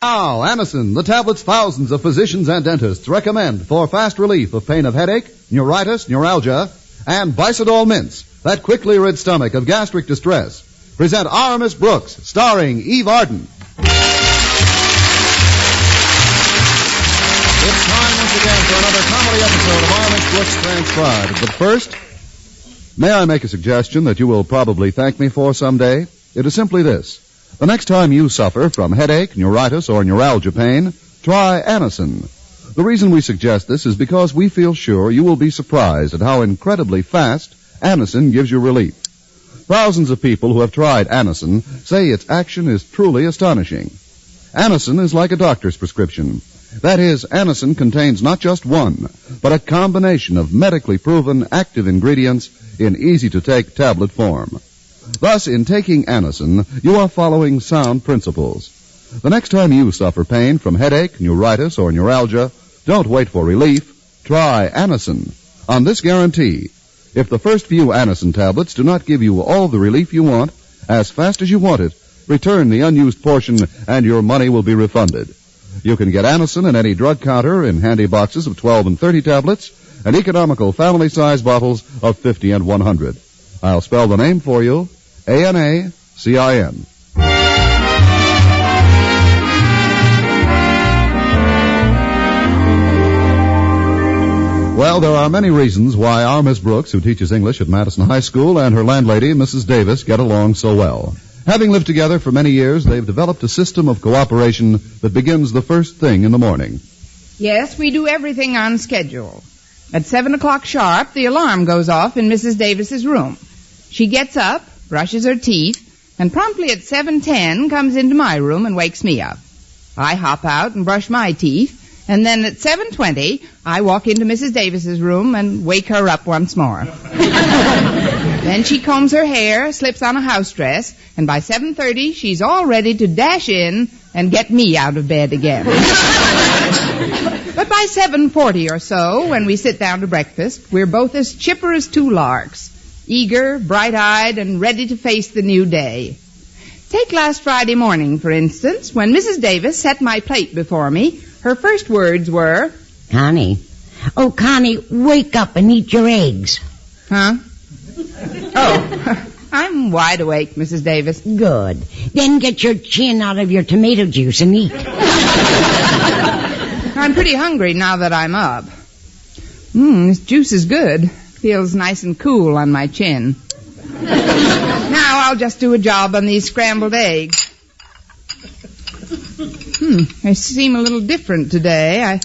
Now, Anacin, the tablets thousands of physicians and dentists recommend for fast relief of pain of headache, neuritis, neuralgia, and Bicidol mints that quickly rid stomach of gastric distress. Present Our Miss Brooks, starring Eve Arden. It's time once again for another comedy episode of Our Miss Brooks Transcribed. But first, may I make a suggestion that you will probably thank me for someday? It is simply this. The next time you suffer from headache, neuritis, or neuralgia pain, try Anacin. The reason we suggest this is because we feel sure you will be surprised at how incredibly fast Anacin gives you relief. Thousands of people who have tried Anacin say its action is truly astonishing. Anacin is like a doctor's prescription. That is, Anacin contains not just one, but a combination of medically proven active ingredients in easy-to-take tablet form. Thus, in taking Anacin, you are following sound principles. The next time you suffer pain from headache, neuritis, or neuralgia, don't wait for relief. Try Anacin. On this guarantee, if the first few Anacin tablets do not give you all the relief you want, as fast as you want it, return the unused portion and your money will be refunded. You can get Anacin in any drug counter in handy boxes of 12 and 30 tablets and economical family-size bottles of 50 and 100. I'll spell the name for you. Anacin. Well, there are many reasons why our Miss Brooks, who teaches English at Madison High School, and her landlady, Mrs. Davis, get along so well. Having lived together for many years, they've developed a system of cooperation that begins the first thing in the morning. Yes, we do everything on schedule. At 7 o'clock sharp, the alarm goes off in Mrs. Davis's room. She gets up, brushes her teeth, and promptly at 7:10 comes into my room and wakes me up. I hop out and brush my teeth, and then at 7:20, I walk into Mrs. Davis's room and wake her up once more. Then she combs her hair, slips on a house dress, and by 7:30, she's all ready to dash in and get me out of bed again. But by 7:40 or so, when we sit down to breakfast, we're both as chipper as two larks, eager, bright-eyed, and ready to face the new day. Take last Friday morning, for instance, when Mrs. Davis set my plate before me. Her first words were, Connie, wake up and eat your eggs. Huh? Oh, I'm wide awake, Mrs. Davis. Good. Then get your chin out of your tomato juice and eat. I'm pretty hungry now that I'm up. This juice is good. Feels nice and cool on my chin. Now I'll just do a job on these scrambled eggs. They seem a little different today.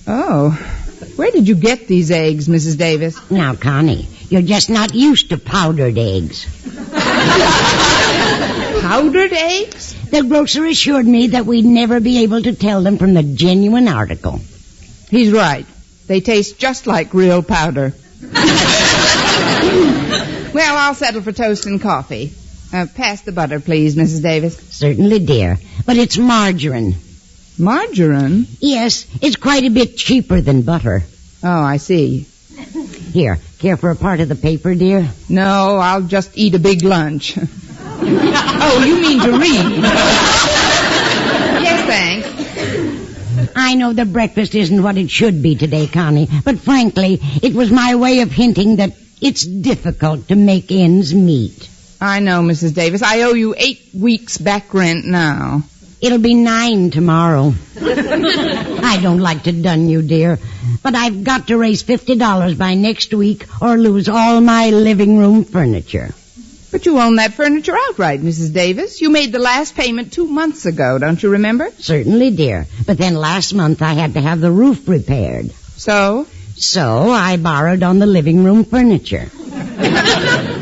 Where did you get these eggs, Mrs. Davis? Now, Connie, you're just not used to powdered eggs. Powdered eggs? The grocer assured me that we'd never be able to tell them from the genuine article. He's right. They taste just like real powder. Well, I'll settle for toast and coffee. Pass the butter, please, Mrs. Davis. Certainly, dear. But it's margarine. Margarine? Yes, it's quite a bit cheaper than butter. Oh, I see. Here, care for a part of the paper, dear? No, I'll just eat a big lunch. Oh, you mean to read? Yes, thanks. I know the breakfast isn't what it should be today, Connie, but frankly, it was my way of hinting that it's difficult to make ends meet. I know, Mrs. Davis. I owe you 8 weeks back rent now. It'll be 9 tomorrow. I don't like to dun you, dear, but I've got to raise $50 by next week or lose all my living room furniture. But you own that furniture outright, Mrs. Davis. You made the last payment 2 months ago, don't you remember? Certainly, dear. But then last month I had to have the roof repaired. So? So I borrowed on the living room furniture.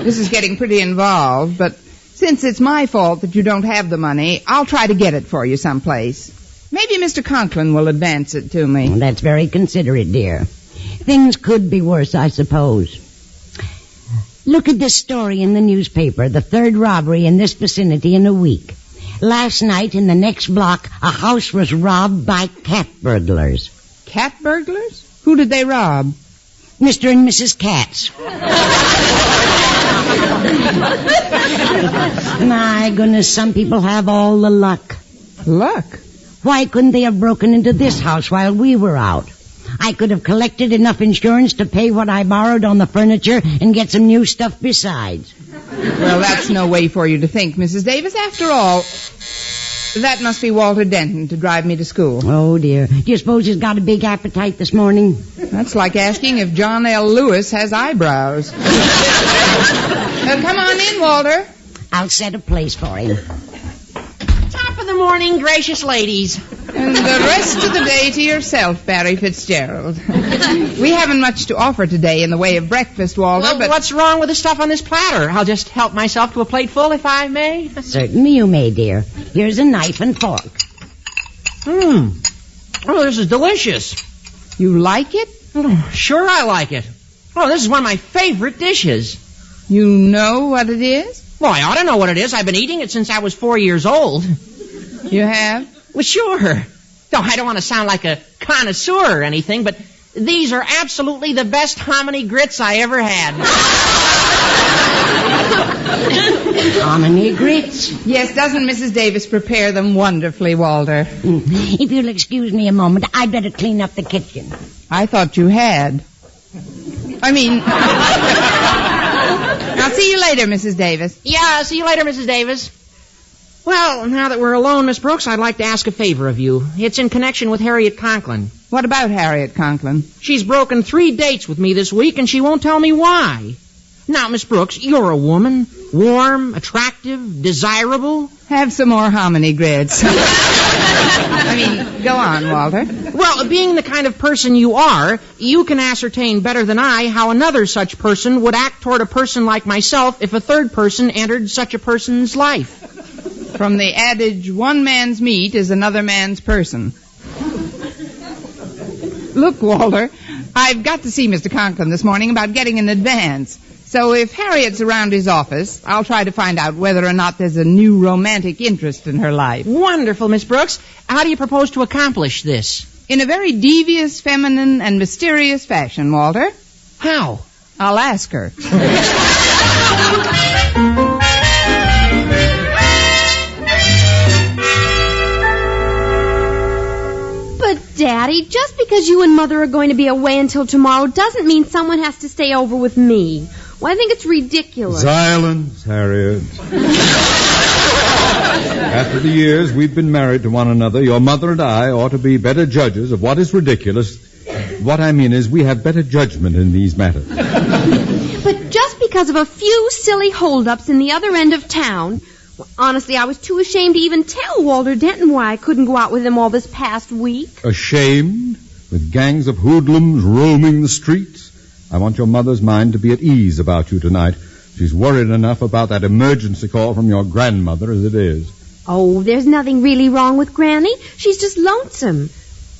This is getting pretty involved, but since it's my fault that you don't have the money, I'll try to get it for you someplace. Maybe Mr. Conklin will advance it to me. That's very considerate, dear. Things could be worse, I suppose. Look at this story in the newspaper, the 3rd robbery in this vicinity in a week. Last night in the next block, a house was robbed by cat burglars. Cat burglars? Who did they rob? Mr. and Mrs. Katz. My goodness, some people have all the luck. Luck? Why couldn't they have broken into this house while we were out? I could have collected enough insurance to pay what I borrowed on the furniture and get some new stuff besides. Well, that's no way for you to think, Mrs. Davis. After all, that must be Walter Denton to drive me to school. Oh, dear. Do you suppose he's got a big appetite this morning? That's like asking if John L. Lewis has eyebrows. Come on in, Walter. I'll set a place for him. Top of the morning, gracious ladies. And the rest of the day to yourself, Barry Fitzgerald. We haven't much to offer today in the way of breakfast, Walter, Well, but... what's wrong with the stuff on this platter? I'll just help myself to a plateful, if I may. Certainly you may, dear. Here's a knife and fork. Oh, this is delicious. You like it? Oh, sure I like it. Oh, this is one of my favorite dishes. You know what it is? Well, I ought to know what it is. I've been eating it since I was 4 years old. You have? Well, sure. No, I don't want to sound like a connoisseur or anything, but these are absolutely the best hominy grits I ever had. Hominy grits? Yes, doesn't Mrs. Davis prepare them wonderfully, Walter? If you'll excuse me a moment, I'd better clean up the kitchen. I thought you had. I mean... I'll see you later, Mrs. Davis. Yeah, see you later, Mrs. Davis. Well, now that we're alone, Miss Brooks, I'd like to ask a favor of you. It's in connection with Harriet Conklin. What about Harriet Conklin? She's broken 3 dates with me this week, and she won't tell me why. Now, Miss Brooks, you're a woman. Warm, attractive, desirable. Have some more hominy grits. I mean, go on, Walter. Well, being the kind of person you are, you can ascertain better than I how another such person would act toward a person like myself if a third person entered such a person's life. From the adage, one man's meat is another man's person. Look, Walter, I've got to see Mr. Conklin this morning about getting an advance. So if Harriet's around his office, I'll try to find out whether or not there's a new romantic interest in her life. Wonderful, Miss Brooks. How do you propose to accomplish this? In a very devious, feminine, and mysterious fashion, Walter. How? I'll ask her. But, Daddy, just because you and Mother are going to be away until tomorrow doesn't mean someone has to stay over with me. Well, I think it's ridiculous. Silence, Harriet. After the years we've been married to one another, your mother and I ought to be better judges of what is ridiculous. What I mean is we have better judgment in these matters. But just because of a few silly holdups in the other end of town... Well, honestly, I was too ashamed to even tell Walter Denton why I couldn't go out with him all this past week. Ashamed? With gangs of hoodlums roaming the streets? I want your mother's mind to be at ease about you tonight. She's worried enough about that emergency call from your grandmother as it is. Oh, there's nothing really wrong with Granny. She's just lonesome.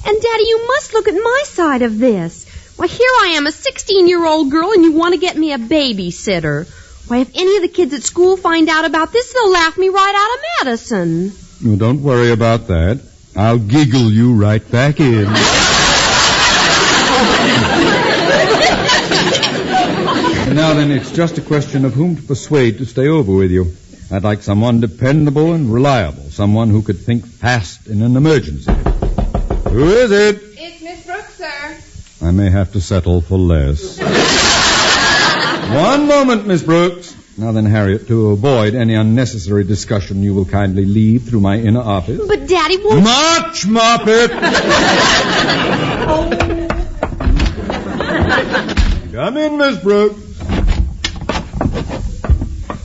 And, Daddy, you must look at my side of this. Why, here I am, a 16-year-old girl, and you want to get me a babysitter. Why, if any of the kids at school find out about this, they'll laugh me right out of Madison. Oh, don't worry about that. I'll giggle you right back in. Now then, it's just a question of whom to persuade to stay over with you. I'd like someone dependable and reliable, someone who could think fast in an emergency. Who is it? It's Miss Brooks, sir. I may have to settle for less. One moment, Miss Brooks. Now then, Harriet, to avoid any unnecessary discussion, you will kindly leave through my inner office. But, Daddy, won't... March, Moppet! Come in, Miss Brooks.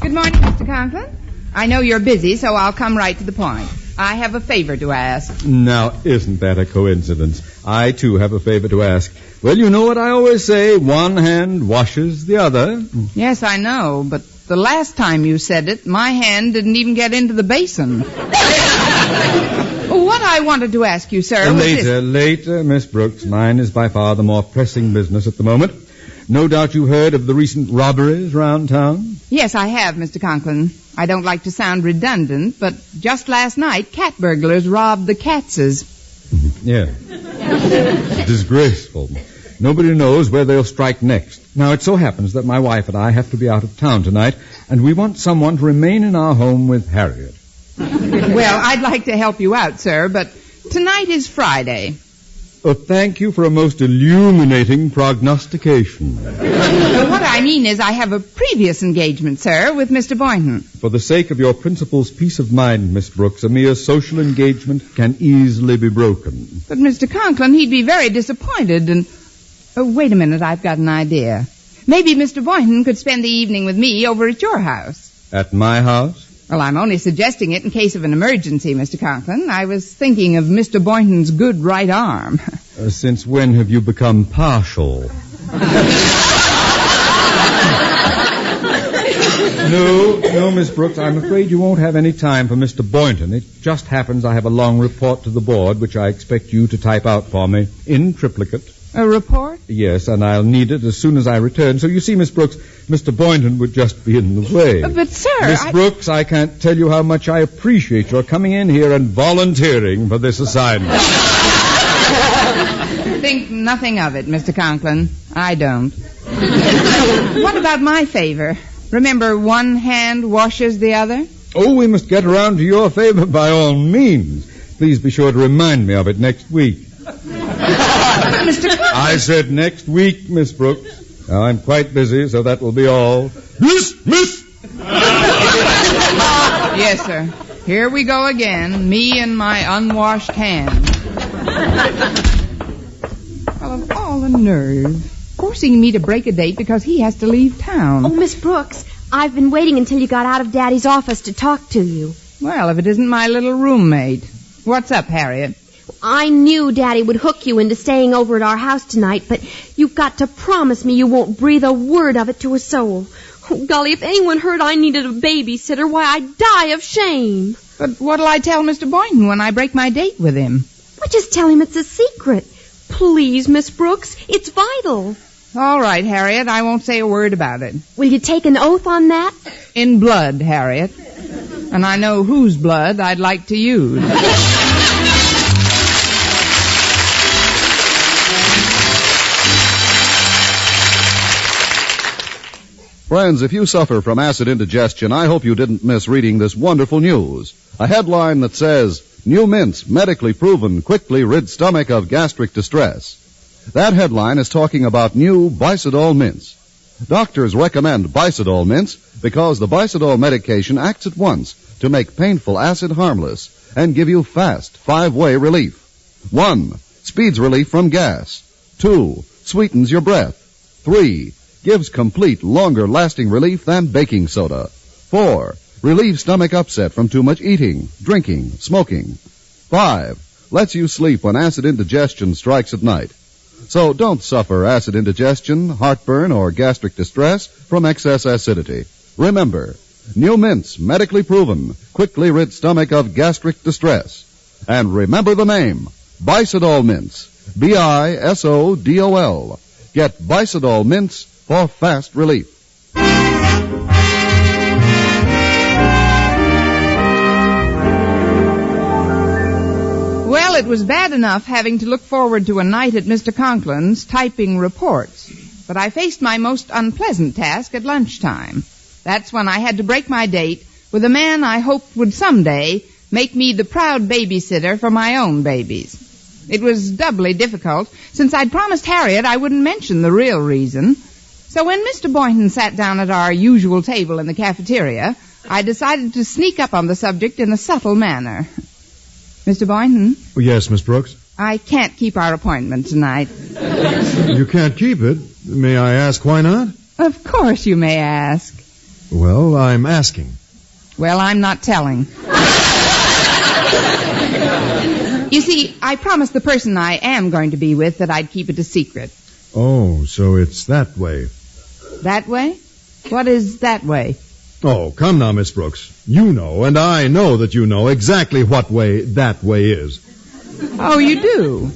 Good morning, Mr. Conklin. I know you're busy, so I'll come right to the point. I have a favor to ask. Now, isn't that a coincidence? I, too, have a favor to ask. Well, you know what I always say, one hand washes the other. Yes, I know, but the last time you said it, my hand didn't even get into the basin. What I wanted to ask you, sir, was this. Later, Miss Brooks. Mine is by far the more pressing business at the moment. No doubt you heard of the recent robberies round town? Yes, I have, Mr. Conklin. I don't like to sound redundant, but just last night, cat burglars robbed the Katzes. Yeah. Disgraceful. Nobody knows where they'll strike next. Now, it so happens that my wife and I have to be out of town tonight, and we want someone to remain in our home with Harriet. Well, I'd like to help you out, sir, but Tonight is Friday. Thank you for a most illuminating prognostication. What I mean is I have a previous engagement, sir, with Mr. Boynton. For the sake of your principal's peace of mind, Miss Brooks, a mere social engagement can easily be broken. But Mr. Conklin, he'd be very disappointed and... Oh, wait a minute, I've got an idea. Maybe Mr. Boynton could spend the evening with me over at your house. At my house? Well, I'm only suggesting it in case of an emergency, Mr. Conklin. I was thinking of Mr. Boynton's good right arm. Since when have you become partial? No, Miss Brooks, I'm afraid you won't have any time for Mr. Boynton. It just happens I have a long report to the board, which I expect you to type out for me in triplicate. A report? Yes, and I'll need it as soon as I return. So you see, Miss Brooks, Mr. Boynton would just be in the way. But, sir, Miss Brooks, I can't tell you how much I appreciate your coming in here and volunteering for this assignment. Think nothing of it, Mr. Conklin. I don't. What about my favor? Remember, one hand washes the other? Oh, we must get around to your favor by all means. Please be sure to remind me of it next week. Mr. Conklin. I said next week, Miss Brooks. Now, I'm quite busy, so that will be all. Miss! Yes, sir. Here we go again, me and my unwashed hands. Well, of all the nerve. Forcing me to break a date because he has to leave town. Oh, Miss Brooks, I've been waiting until you got out of Daddy's office to talk to you. Well, if it isn't my little roommate. What's up, Harriet? I knew Daddy would hook you into staying over at our house tonight, but you've got to promise me you won't breathe a word of it to a soul. Oh, golly, if anyone heard I needed a babysitter, why, I'd die of shame. But what'll I tell Mr. Boynton when I break my date with him? Well, just tell him it's a secret. Please, Miss Brooks, it's vital. All right, Harriet, I won't say a word about it. Will you take an oath on that? In blood, Harriet. And I know whose blood I'd like to use. Friends, if you suffer from acid indigestion, I hope you didn't miss reading this wonderful news. A headline that says, New mints, medically proven, quickly rid stomach of gastric distress. That headline is talking about new Bicidol mints. Doctors recommend Bicidol mints because the Bicidol medication acts at once to make painful acid harmless and give you fast 5-way relief. 1. Speeds relief from gas. 2. Sweetens your breath. 3. Gives complete, longer-lasting relief than baking soda. 4. Relieves stomach upset from too much eating, drinking, smoking. 5. Lets you sleep when acid indigestion strikes at night. So don't suffer acid indigestion, heartburn, or gastric distress from excess acidity. Remember, new mints, medically proven, quickly rid stomach of gastric distress. And remember the name, Bicidol mints. Bisodol. Get Bicidol mints for fast relief. Well, it was bad enough having to look forward to a night at Mr. Conklin's typing reports, but I faced my most unpleasant task at lunchtime. That's when I had to break my date with a man I hoped would someday make me the proud babysitter for my own babies. It was doubly difficult, since I'd promised Harriet I wouldn't mention the real reason. So when Mr. Boynton sat down at our usual table in the cafeteria, I decided to sneak up on the subject in a subtle manner. Mr. Boynton? Yes, Miss Brooks? I can't keep our appointment tonight. You can't keep it. May I ask why not? Of course you may ask. Well, I'm asking. Well, I'm not telling. You see, I promised the person I am going to be with that I'd keep it a secret. Oh, so it's that way. That way? What is that way? Oh, come now, Miss Brooks. You know, and I know that you know exactly what way that way is. Oh, you do?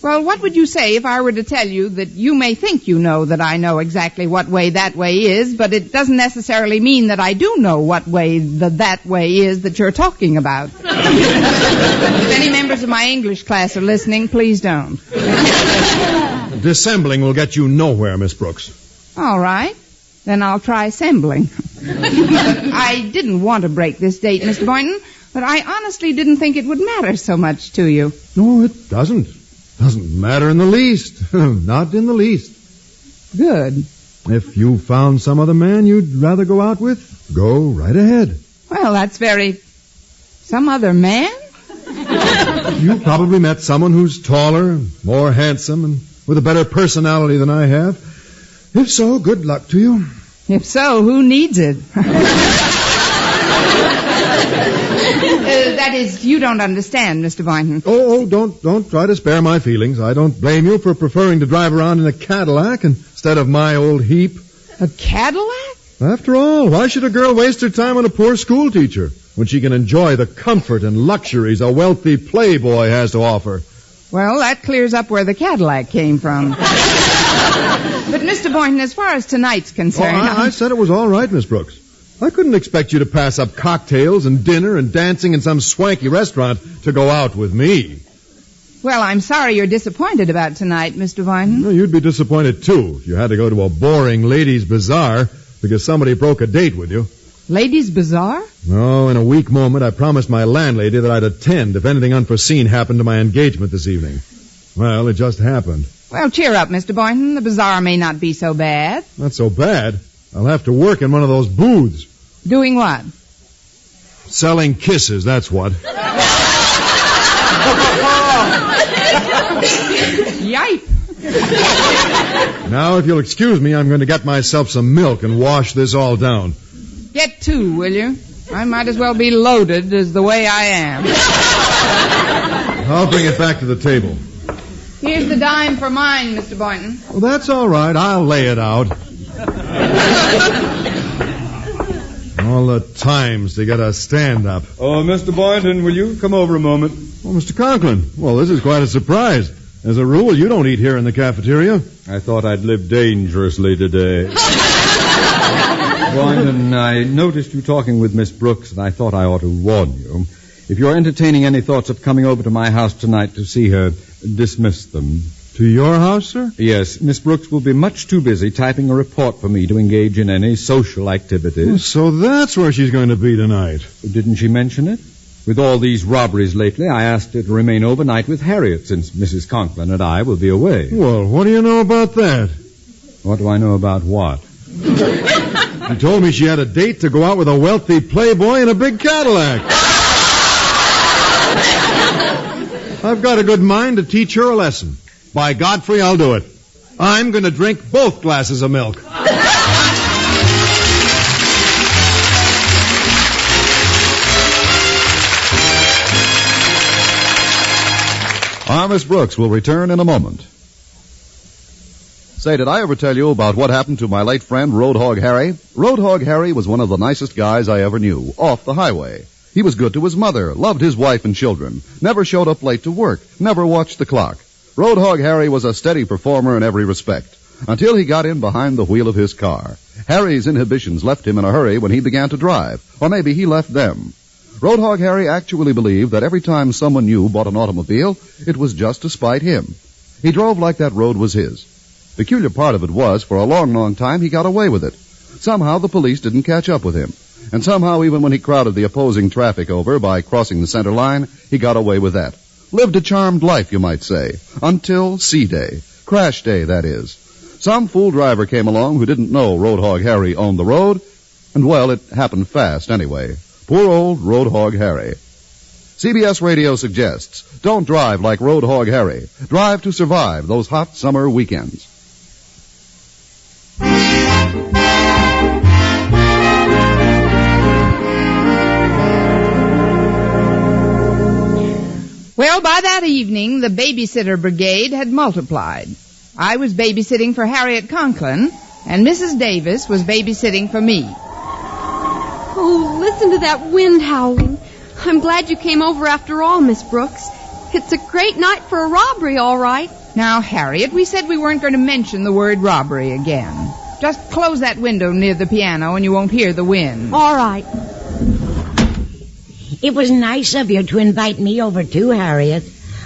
Well, what would you say if I were to tell you that you may think you know that I know exactly what way that way is, but it doesn't necessarily mean that I do know what way that way is that you're talking about? If any members of my English class are listening, please don't. Dissembling will get you nowhere, Miss Brooks. All right. Then I'll try assembling. I didn't want to break this date, Mr. Boynton. But I honestly didn't think it would matter so much to you. No, it doesn't. Doesn't matter in the least. Not in the least. Good. If you found some other man you'd rather go out with, go right ahead. Well, that's Some other man? You probably met someone who's taller, more handsome, and with a better personality than I have. If so, good luck to you. If so, who needs it? That is, you don't understand, Mr. Boynton. Oh, don't try to spare my feelings. I don't blame you for preferring to drive around in a Cadillac instead of my old Heap. A Cadillac? After all, why should a girl waste her time on a poor school teacher when she can enjoy the comfort and luxuries a wealthy playboy has to offer? Well, that clears up where the Cadillac came from. But, Mr. Boynton, as far as tonight's concerned... I said it was all right, Miss Brooks. I couldn't expect you to pass up cocktails and dinner and dancing in some swanky restaurant to go out with me. Well, I'm sorry you're disappointed about tonight, Mr. Boynton. No, you'd be disappointed, too, if you had to go to a boring ladies' bazaar because somebody broke a date with you. Ladies' bazaar? No, in a weak moment, I promised my landlady that I'd attend if anything unforeseen happened to my engagement this evening. Well, it just happened. Well, cheer up, Mr. Boynton. The bazaar may not be so bad. Not so bad. I'll have to work in one of those booths. Doing what? Selling kisses, that's what. Yipe. Now, if you'll excuse me, I'm going to get myself some milk and wash this all down. Get two, will you? I might as well be loaded as the way I am. I'll bring it back to the table. Here's the dime for mine, Mr. Boynton. Well, that's all right. I'll lay it out. All the times to get a stand-up. Oh, Mr. Boynton, will you come over a moment? Oh, Mr. Conklin. Well, this is quite a surprise. As a rule, you don't eat here in the cafeteria. I thought I'd live dangerously today. Boynton, I noticed you talking with Miss Brooks, and I thought I ought to warn you. If you're entertaining any thoughts of coming over to my house tonight to see her, dismiss them. To your house, sir? Yes, Miss Brooks will be much too busy typing a report for me to engage in any social activities. Oh, so that's where she's going to be tonight. Didn't she mention it? With all these robberies lately, I asked her to remain overnight with Harriet, since Mrs. Conklin and I will be away. Well, what do you know about that? What do I know about what? She told me she had a date to go out with a wealthy playboy in a big Cadillac. I've got a good mind to teach her a lesson. By Godfrey, I'll do it. I'm going to drink both glasses of milk. Our Miss Brooks will return in a moment. Say, did I ever tell you about what happened to my late friend, Roadhog Harry? Roadhog Harry was one of the nicest guys I ever knew, off the highway. He was good to his mother, loved his wife and children, never showed up late to work, never watched the clock. Roadhog Harry was a steady performer in every respect, until he got in behind the wheel of his car. Harry's inhibitions left him in a hurry when he began to drive, or maybe he left them. Roadhog Harry actually believed that every time someone new bought an automobile, it was just to spite him. He drove like that road was his. Peculiar part of it was, for a long, long time, he got away with it. Somehow the police didn't catch up with him. And somehow, even when he crowded the opposing traffic over by crossing the center line, he got away with that. Lived a charmed life, you might say, until C-Day. Crash day, that is. Some fool driver came along who didn't know Roadhog Harry owned the road, and, well, it happened fast anyway. Poor old Roadhog Harry. CBS Radio suggests, don't drive like Roadhog Harry. Drive to survive those hot summer weekends. Well, by that evening, the babysitter brigade had multiplied. I was babysitting for Harriet Conklin, and Mrs. Davis was babysitting for me. Oh, listen to that wind howling. I'm glad you came over after all, Miss Brooks. It's a great night for a robbery, all right. Now, Harriet, we said we weren't going to mention the word robbery again. Just close that window near the piano and you won't hear the wind. All right. It was nice of you to invite me over too, Harriet.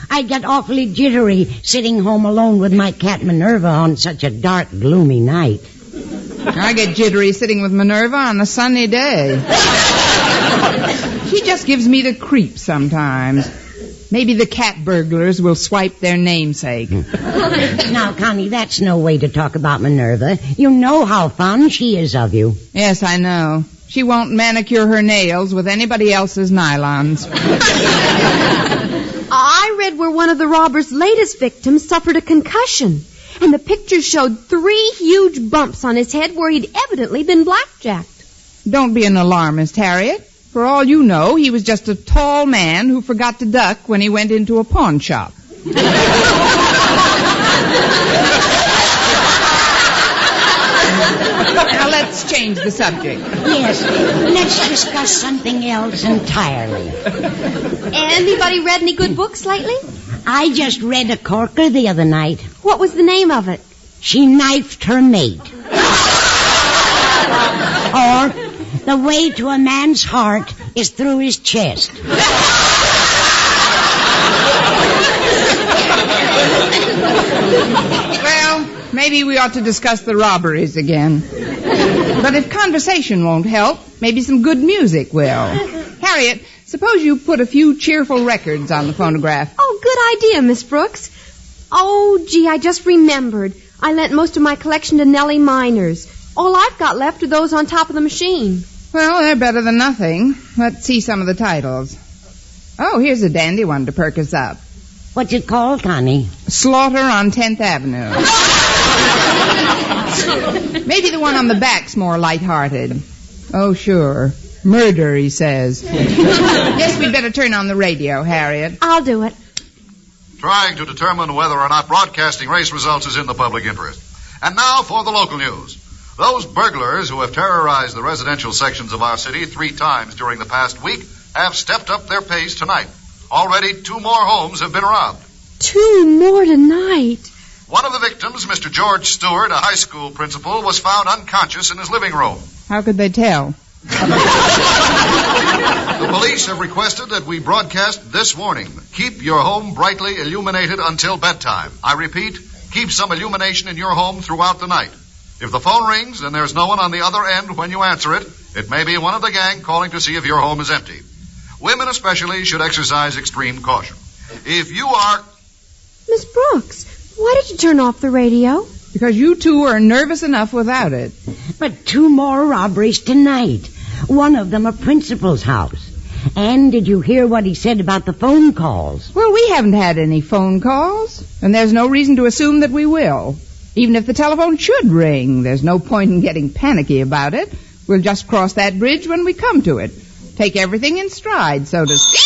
I get awfully jittery sitting home alone with my cat Minerva on such a dark, gloomy night. I get jittery sitting with Minerva on a sunny day. She just gives me the creeps sometimes. Maybe the cat burglars will swipe their namesake. Now, Connie, that's no way to talk about Minerva. You know how fond she is of you. Yes, I know. She won't manicure her nails with anybody else's nylons. I read where one of the robbers' latest victims suffered a concussion, and the pictures showed 3 huge bumps on his head where he'd evidently been blackjacked. Don't be an alarmist, Harriet. For all you know, he was just a tall man who forgot to duck when he went into a pawn shop. Now let's change the subject. Yes, let's discuss something else entirely. Anybody read any good books lately? I just read a corker the other night. What was the name of it? She knifed her mate. Or, the way to a man's heart is through his chest. Well, maybe we ought to discuss the robberies again. But if conversation won't help, maybe some good music will. Harriet, suppose you put a few cheerful records on the phonograph. Oh, good idea, Miss Brooks. Oh, gee, I just remembered. I lent most of my collection to Nellie Miners. All I've got left are those on top of the machine. Well, they're better than nothing. Let's see some of the titles. Oh, here's a dandy one to perk us up. What's it called, Connie? Slaughter on 10th Avenue. Maybe the one on the back's more lighthearted. Oh, sure. Murder, he says. Yes, we'd better turn on the radio, Harriet. I'll do it. Trying to determine whether or not broadcasting race results is in the public interest. And now for the local news. Those burglars who have terrorized the residential sections of our city 3 times during the past week have stepped up their pace tonight. Already 2 more homes have been robbed. 2 more tonight. One of the victims, Mr. George Stewart, a high school principal, was found unconscious in his living room. How could they tell? The police have requested that we broadcast this warning. Keep your home brightly illuminated until bedtime. I repeat, keep some illumination in your home throughout the night. If the phone rings and there's no one on the other end when you answer it, it may be one of the gang calling to see if your home is empty. Women especially should exercise extreme caution. If you are... Miss Brooks, why did you turn off the radio? Because you two are nervous enough without it. But 2 more robberies tonight. One of them a principal's house. And did you hear what he said about the phone calls? Well, we haven't had any phone calls, and there's no reason to assume that we will. Even if the telephone should ring, there's no point in getting panicky about it. We'll just cross that bridge when we come to it. Take everything in stride, so to speak.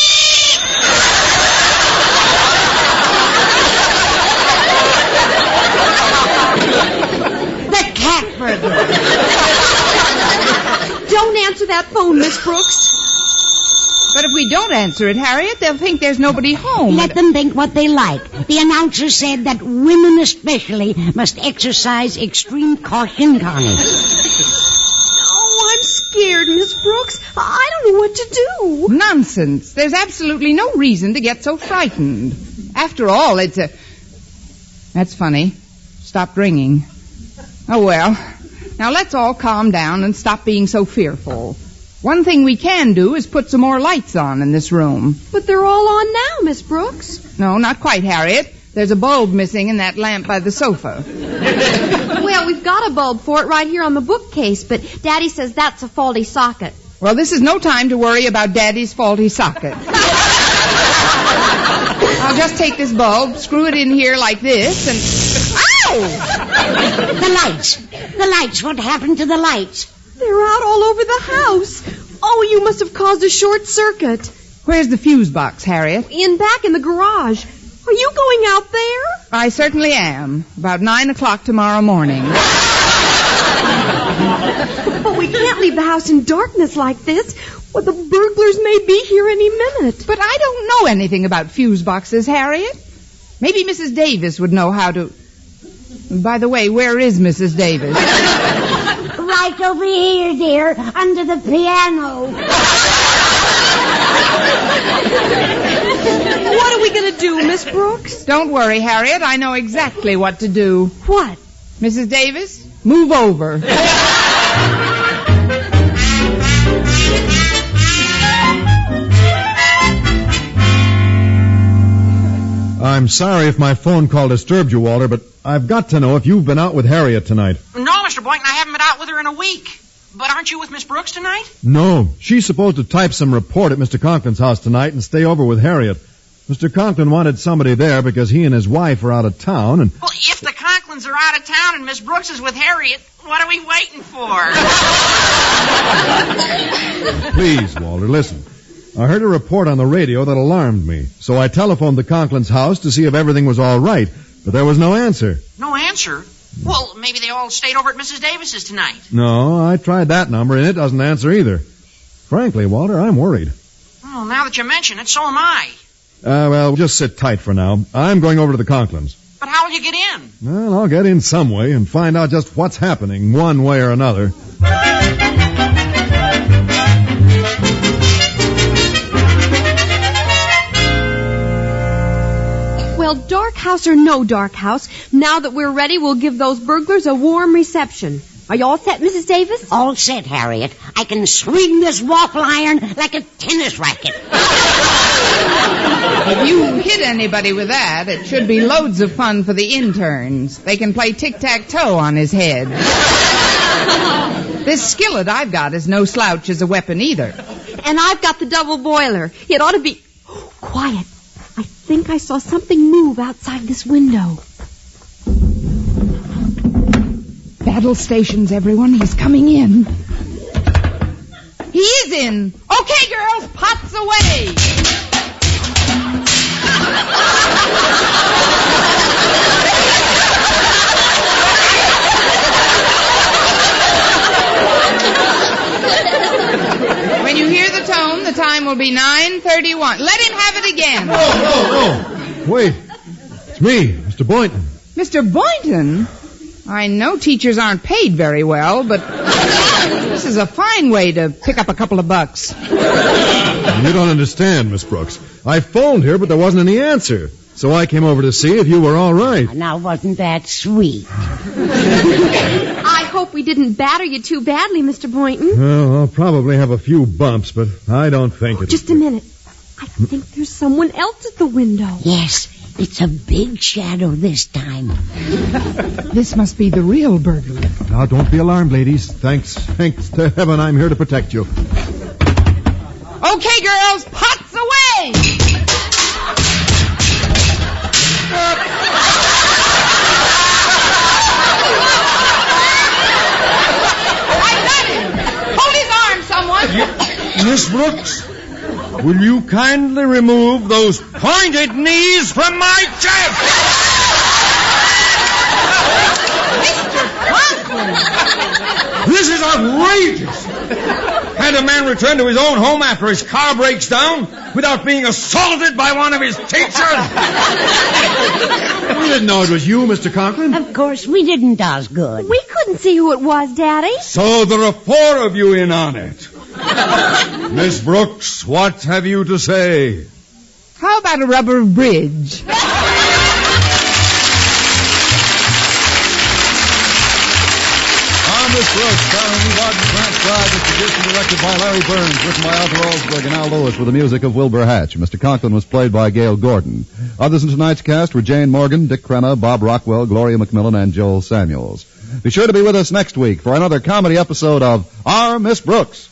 The cat burglar. Don't answer that phone, Miss Brooks. But if we don't answer it, Harriet, they'll think there's nobody home. Let them think what they like. The announcer said that women especially must exercise extreme caution, Connie. Oh, I'm scared, Miss Brooks. I don't know what to do. Nonsense. There's absolutely no reason to get so frightened. After all, it's a... That's funny. Stopped ringing. Oh, well. Now let's all calm down and stop being so fearful. One thing we can do is put some more lights on in this room. But they're all on now, Miss Brooks. No, not quite, Harriet. There's a bulb missing in that lamp by the sofa. Well, we've got a bulb for it right here on the bookcase, but Daddy says that's a faulty socket. Well, this is no time to worry about Daddy's faulty socket. I'll just take this bulb, screw it in here like this, and... Ow! The lights. The lights. What happened to the lights? They're out all over the house. Oh, you must have caused a short circuit. Where's the fuse box, Harriet? Back in the garage. Are you going out there? I certainly am. About 9 o'clock tomorrow morning. But we can't leave the house in darkness like this. Well, the burglars may be here any minute. But I don't know anything about fuse boxes, Harriet. Maybe Mrs. Davis would know how to... By the way, where is Mrs. Davis? Right over here, dear, under the piano. What are we going to do, Miss Brooks? Don't worry, Harriet. I know exactly what to do. What? Mrs. Davis, move over. I'm sorry if my phone call disturbed you, Walter, but I've got to know if you've been out with Harriet tonight. No, Mr. Boynton, I haven't been out with her in a week. But aren't you with Miss Brooks tonight? No. She's supposed to type some report at Mr. Conklin's house tonight and stay over with Harriet. Mr. Conklin wanted somebody there because he and his wife are out of town, and... Well, if the Conklins are out of town and Miss Brooks is with Harriet, what are we waiting for? Please, Walter, listen. I heard a report on the radio that alarmed me, so I telephoned the Conklins' house to see if everything was all right, but there was no answer. No answer? Well, maybe they all stayed over at Mrs. Davis's tonight. No, I tried that number, and it doesn't answer either. Frankly, Walter, I'm worried. Well, now that you mention it, so am I. Well, just sit tight for now. I'm going over to the Conklins. But how will you get in? Well, I'll get in some way and find out just what's happening, one way or another. Well, dark house or no dark house, now that we're ready, we'll give those burglars a warm reception. Are you all set, Mrs. Davis? All set, Harriet. I can swing this waffle iron like a tennis racket. If you hit anybody with that, it should be loads of fun for the interns. They can play tic-tac-toe on his head. This skillet I've got is no slouch as a weapon either. And I've got the double boiler. It ought to be... Oh, quiet. I think I saw something move outside this window. Battle stations, everyone. He's coming in. He is in. Okay, girls, pots away. When you hear the tone, the time will be 9:31. Let him have it again. Oh. Wait. It's me, Mr. Boynton. Mr. Boynton? I know teachers aren't paid very well, but this is a fine way to pick up a couple of bucks. You don't understand, Miss Brooks. I phoned here, but there wasn't any answer. So I came over to see if you were all right. Now, wasn't that sweet? I hope we didn't batter you too badly, Mr. Boynton. Well, I'll probably have a few bumps, but I don't think it's... Just a minute. I think there's someone else at the window. Yes, it's a big shadow this time. This must be the real burglar. Now, don't be alarmed, ladies. Thanks to heaven I'm here to protect you. Okay, girls, pots away! I got him! Hold his arm, someone! Miss Brooks, will you kindly remove those pointed knees from my chest? Mr. Conklin! This is outrageous! Had a man return to his own home after his car breaks down without being assaulted by one of his teachers? We didn't know it was you, Mr. Conklin. Of course, we didn't, Osgood. We couldn't see who it was, Daddy. So there are four of you in on it. Miss Brooks, what have you to say? How about a rubber bridge? Miss Brooks, starring Eve Arden, transcribed and produced and directed by Larry Burns, written by Arthur Olsberg and Al Lewis, with the music of Wilbur Hatch. Mr. Conklin was played by Gail Gordon. Others in tonight's cast were Jane Morgan, Dick Crenna, Bob Rockwell, Gloria McMillan, and Joel Samuels. Be sure to be with us next week for another comedy episode of Our Miss Brooks.